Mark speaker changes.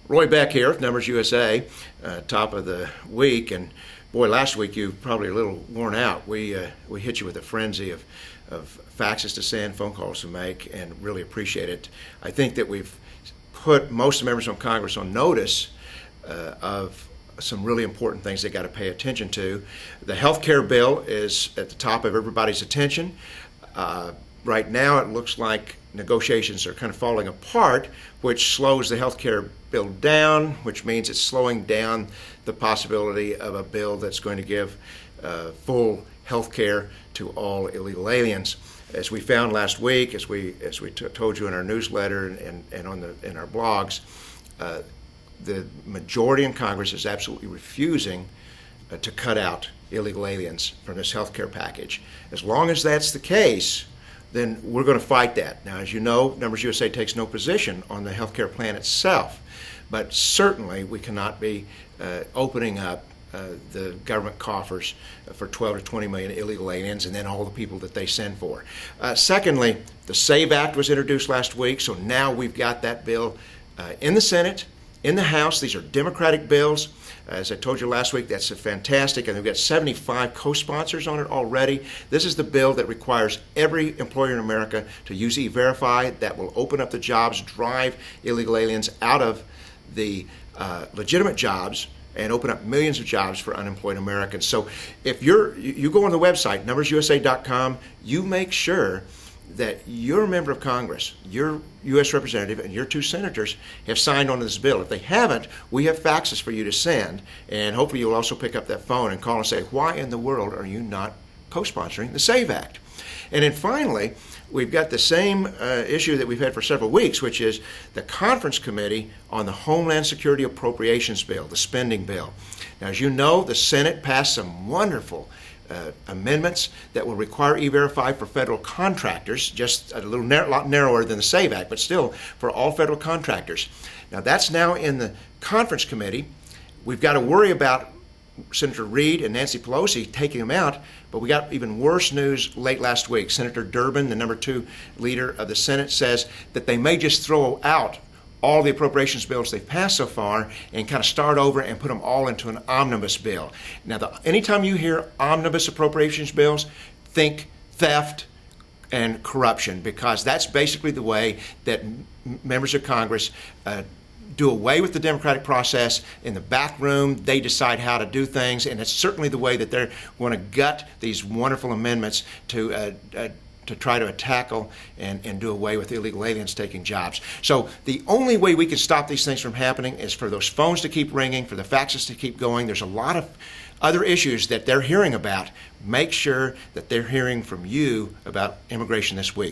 Speaker 1: Roy Beck here with Numbers USA, top of the week. And boy, last week you probably a little worn out. We hit you with a frenzy of faxes to send, phone calls to make, and really appreciate it. I think that we've put most members of Congress on notice of some really important things they got to pay attention to. The health care bill is at the top of everybody's attention. Right now it looks like negotiations are kind of falling apart, which slows the health care bill down, which means it's slowing down the possibility of a bill that's going to give full health care to all illegal aliens. As we found last week, as we told you in our newsletter and in our blogs, the majority in Congress is absolutely refusing to cut out illegal aliens from this health care package. As long as that's the case, then we're going to fight that. Now, as you know, Numbers USA takes no position on the health care plan itself, but certainly we cannot be opening up the government coffers for 12 to 20 million illegal aliens and then all the people that they send for. Secondly, the SAVE Act was introduced last week, so now we've got that bill in the Senate, in the House. These are Democratic bills. As I told you last week, that's fantastic, and we've got 75 co-sponsors on it already. This is the bill that requires every employer in America to use E-Verify. That will open up the jobs, drive illegal aliens out of the legitimate jobs, and open up millions of jobs for unemployed Americans. So if you go on the website, NumbersUSA.com, you make sure that your member of Congress, your U.S. representative, and your two senators have signed on to this bill. If they haven't, we have faxes for you to send, and hopefully you'll also pick up that phone and call and say, why in the world are you not co-sponsoring the SAVE Act? And then finally, we've got the same issue that we've had for several weeks, which is the Conference Committee on the Homeland Security Appropriations Bill, the spending bill. Now, as you know, the Senate passed some wonderful amendments that will require E-Verify for federal contractors, just a lot narrower than the SAVE Act, but still for all federal contractors. Now, that's now in the Conference Committee. We've got to worry about Senator Reid and Nancy Pelosi taking them out, but we got even worse news late last week. Senator Durbin, the number 2 leader of the Senate, says that they may just throw out all the appropriations bills they've passed so far and kind of start over and put them all into an omnibus bill. Now, anytime you hear omnibus appropriations bills, think theft and corruption, because that's basically the way that members of Congress do away with the democratic process. In the back room, they decide how to do things, and it's certainly the way that they're going to gut these wonderful amendments to try to tackle and do away with illegal aliens taking jobs. So the only way we can stop these things from happening is for those phones to keep ringing, for the faxes to keep going. There's a lot of other issues that they're hearing about. Make sure that they're hearing from you about immigration this week.